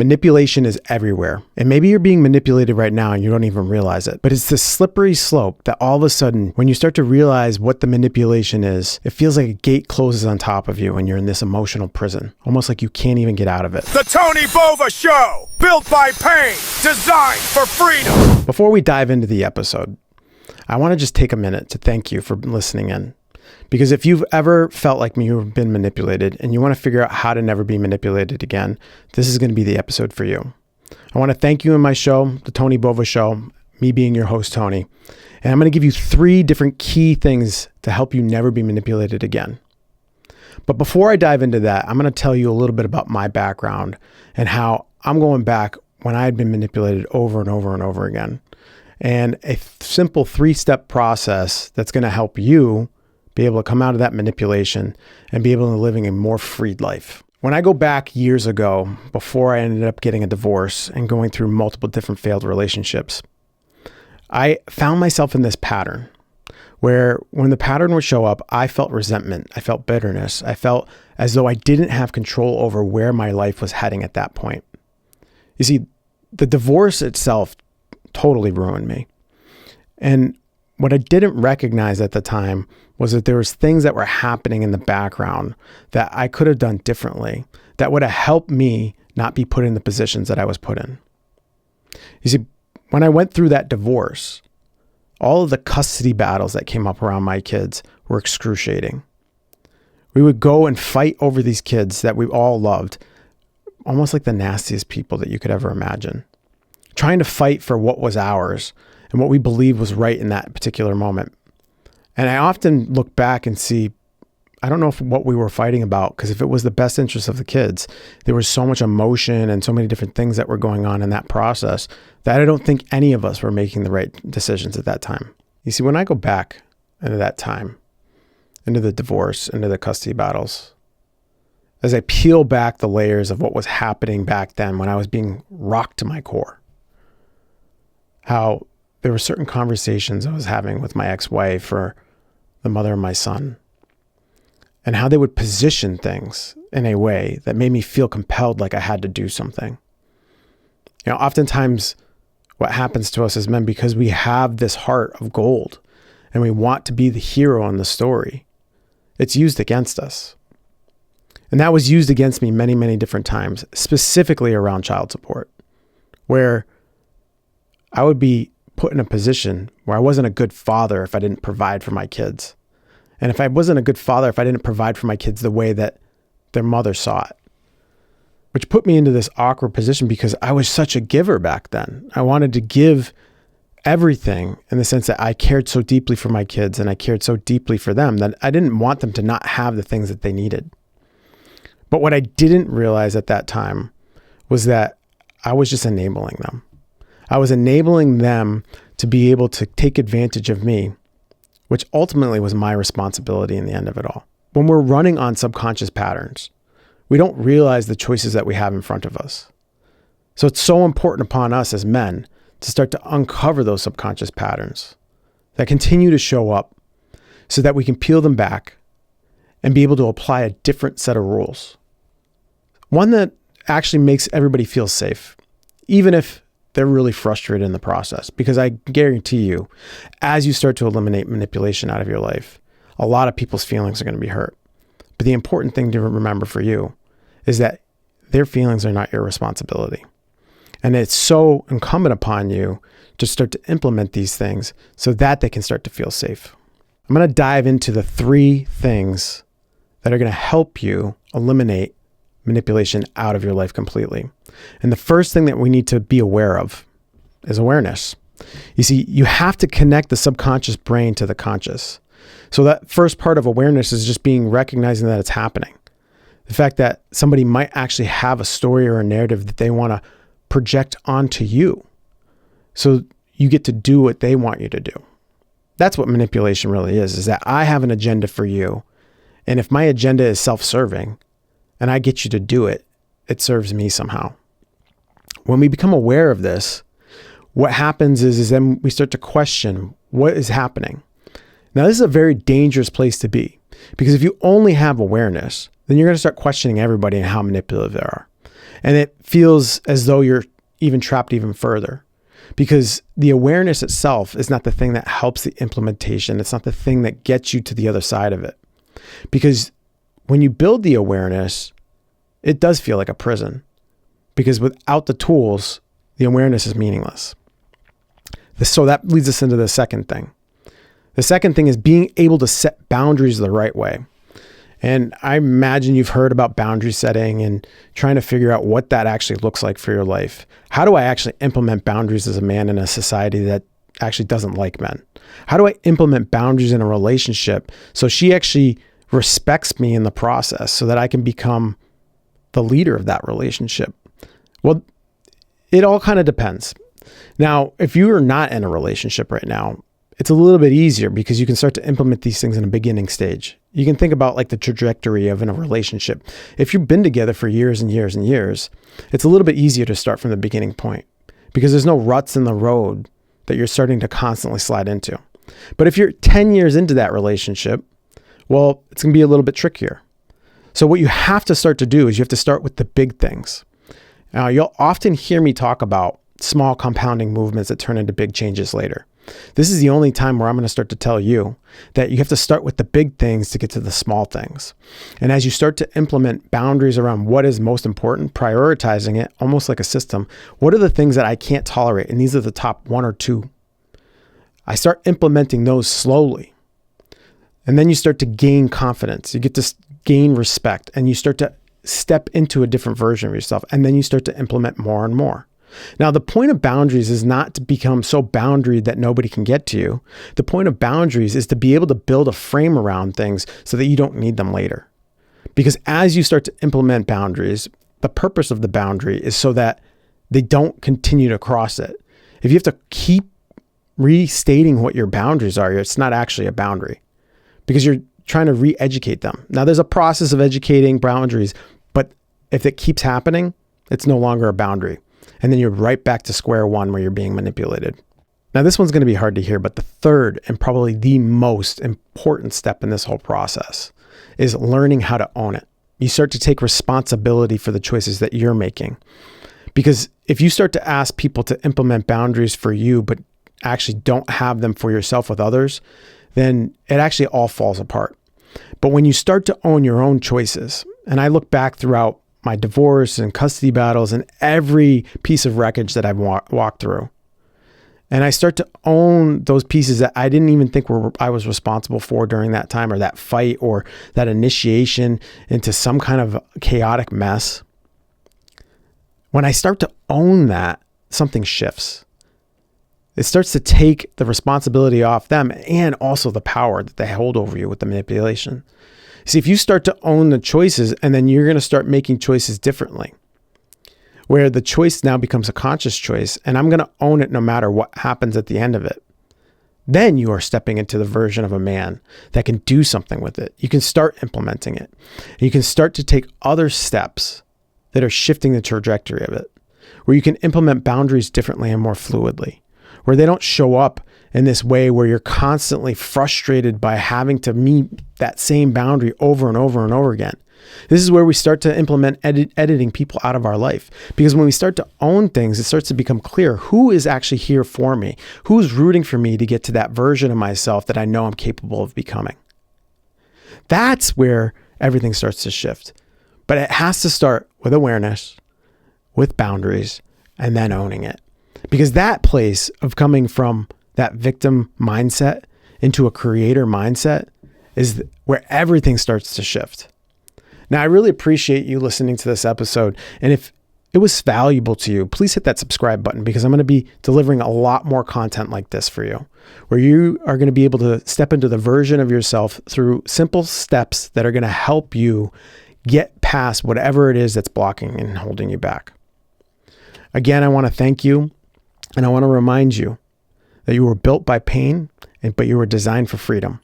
Manipulation is everywhere. And maybe you're being manipulated right now and you don't even realize it. But it's this slippery slope that all of a sudden, when you start to realize what the manipulation is, it feels like a gate closes on top of you and you're in this emotional prison, almost like you can't even get out of it. The Tony Bova Show, built by pain, designed for freedom. Before we dive into the episode, I want to just take a minute to thank you for listening in. Because if you've ever felt like you've been manipulated and you want to figure out how to never be manipulated again, this is going to be the episode for you. I want to thank you in my show, The Tony Bova Show, me being your host, Tony. And I'm going to give you 3 different key things to help you never be manipulated again. But before I dive into that, I'm going to tell you a little bit about my background and how I'm going back when I had been manipulated over and over and over again. And a simple 3-step process that's going to help you be able to come out of that manipulation and be able to living a more freed life. When I go back years ago, before I ended up getting a divorce and going through multiple different failed relationships, I found myself in this pattern where when the pattern would show up, I felt resentment. I felt bitterness. I felt as though I didn't have control over where my life was heading at that point. You see, the divorce itself totally ruined me. And what I didn't recognize at the time was that there was things that were happening in the background that I could have done differently that would have helped me not be put in the positions that I was put in. You see, when I went through that divorce, all of the custody battles that came up around my kids were excruciating. We would go and fight over these kids that we all loved, almost like the nastiest people that you could ever imagine, trying to fight for what was ours and what we believed was right in that particular moment. And I often look back and see, I don't know what we were fighting about, because if it was the best interest of the kids, there was so much emotion and so many different things that were going on in that process that I don't think any of us were making the right decisions at that time. You see, when I go back into that time, into the divorce, into the custody battles, as I peel back the layers of what was happening back then when I was being rocked to my core, how there were certain conversations I was having with my ex-wife or the mother of my son, and how they would position things in a way that made me feel compelled like I had to do something. You know, oftentimes what happens to us as men, because we have this heart of gold and we want to be the hero in the story, it's used against us. And that was used against me many, many different times, specifically around child support, where I would be put in a position where I wasn't a good father if I didn't provide for my kids. And if I wasn't a good father, if I didn't provide for my kids the way that their mother saw it, which put me into this awkward position because I was such a giver back then. I wanted to give everything in the sense that I cared so deeply for my kids and I cared so deeply for them that I didn't want them to not have the things that they needed. But what I didn't realize at that time was that I was just enabling them. I was enabling them to be able to take advantage of me, which ultimately was my responsibility in the end of it all. When we're running on subconscious patterns, we don't realize the choices that we have in front of us. So it's so important upon us as men to start to uncover those subconscious patterns that continue to show up so that we can peel them back and be able to apply a different set of rules. One that actually makes everybody feel safe, even if they're really frustrated in the process, because I guarantee you, as you start to eliminate manipulation out of your life, a lot of people's feelings are going to be hurt. But the important thing to remember for you is that their feelings are not your responsibility. And it's so incumbent upon you to start to implement these things so that they can start to feel safe. I'm going to dive into the 3 things that are going to help you eliminate manipulation out of your life completely. And the first thing that we need to be aware of is awareness. You see, you have to connect the subconscious brain to the conscious. So that first part of awareness is just recognizing that it's happening. The fact that somebody might actually have a story or a narrative that they want to project onto you. So you get to do what they want you to do. That's what manipulation really is that I have an agenda for you. And if my agenda is self-serving and I get you to do it, it serves me somehow. When we become aware of this, what happens is then we start to question what is happening. Now, this is a very dangerous place to be, because if you only have awareness, then you're going to start questioning everybody and how manipulative they are. And it feels as though you're even trapped even further, because the awareness itself is not the thing that helps the implementation. It's not the thing that gets you to the other side of it. Because when you build the awareness, it does feel like a prison, because without the tools, the awareness is meaningless. So that leads us into the second thing. The second thing is being able to set boundaries the right way. And I imagine you've heard about boundary setting and trying to figure out what that actually looks like for your life. How do I actually implement boundaries as a man in a society that actually doesn't like men? How do I implement boundaries in a relationship so she actually respects me in the process so that I can become the leader of that relationship? Well, it all kind of depends. Now, if you are not in a relationship right now, it's a little bit easier because you can start to implement these things in a beginning stage. You can think about like the trajectory of in a relationship. If you've been together for years and years and years, it's a little bit easier to start from the beginning point because there's no ruts in the road that you're starting to constantly slide into. But if you're 10 years into that relationship, well, it's going to be a little bit trickier. So what you have to start to do is you have to start with the big things. Now, you'll often hear me talk about small compounding movements that turn into big changes later. This is the only time where I'm going to start to tell you that you have to start with the big things to get to the small things. And as you start to implement boundaries around what is most important, prioritizing it almost like a system, what are the things that I can't tolerate? And these are the top 1 or 2. I start implementing those slowly. And then you start to gain confidence. You get to gain respect and you start to step into a different version of yourself. And then you start to implement more and more. Now, the point of boundaries is not to become so boundaried that nobody can get to you. The point of boundaries is to be able to build a frame around things so that you don't need them later. Because as you start to implement boundaries, the purpose of the boundary is so that they don't continue to cross it. If you have to keep restating what your boundaries are, it's not actually a boundary because you're trying to re-educate them. Now, there's a process of educating boundaries, but if it keeps happening, it's no longer a boundary. And then you're right back to square one where you're being manipulated. Now, this one's going to be hard to hear, but the third and probably the most important step in this whole process is learning how to own it. You start to take responsibility for the choices that you're making. Because if you start to ask people to implement boundaries for you, but actually don't have them for yourself with others, then it actually all falls apart. But when you start to own your own choices, and I look back throughout my divorce and custody battles and every piece of wreckage that I've walked through. And I start to own those pieces that I didn't even think I was responsible for during that time, or that fight, or that initiation into some kind of chaotic mess. When I start to own that, something shifts. It starts to take the responsibility off them and also the power that they hold over you with the manipulation. See, if you start to own the choices, and then you're going to start making choices differently, where the choice now becomes a conscious choice, and I'm going to own it no matter what happens at the end of it, then you are stepping into the version of a man that can do something with it. You can start implementing it. And you can start to take other steps that are shifting the trajectory of it, where you can implement boundaries differently and more fluidly, where they don't show up in this way where you're constantly frustrated by having to meet that same boundary over and over and over again. This is where we start to implement editing people out of our life. Because when we start to own things, it starts to become clear who is actually here for me, who's rooting for me to get to that version of myself that I know I'm capable of becoming. That's where everything starts to shift. But it has to start with awareness, with boundaries, and then owning it. Because that place of coming from that victim mindset into a creator mindset is where everything starts to shift. Now, I really appreciate you listening to this episode. And if it was valuable to you, please hit that subscribe button, because I'm going to be delivering a lot more content like this for you, where you are going to be able to step into the version of yourself through simple steps that are going to help you get past whatever it is that's blocking and holding you back. Again, I want to thank you, and I want to remind you that you were built by pain, but you were designed for freedom.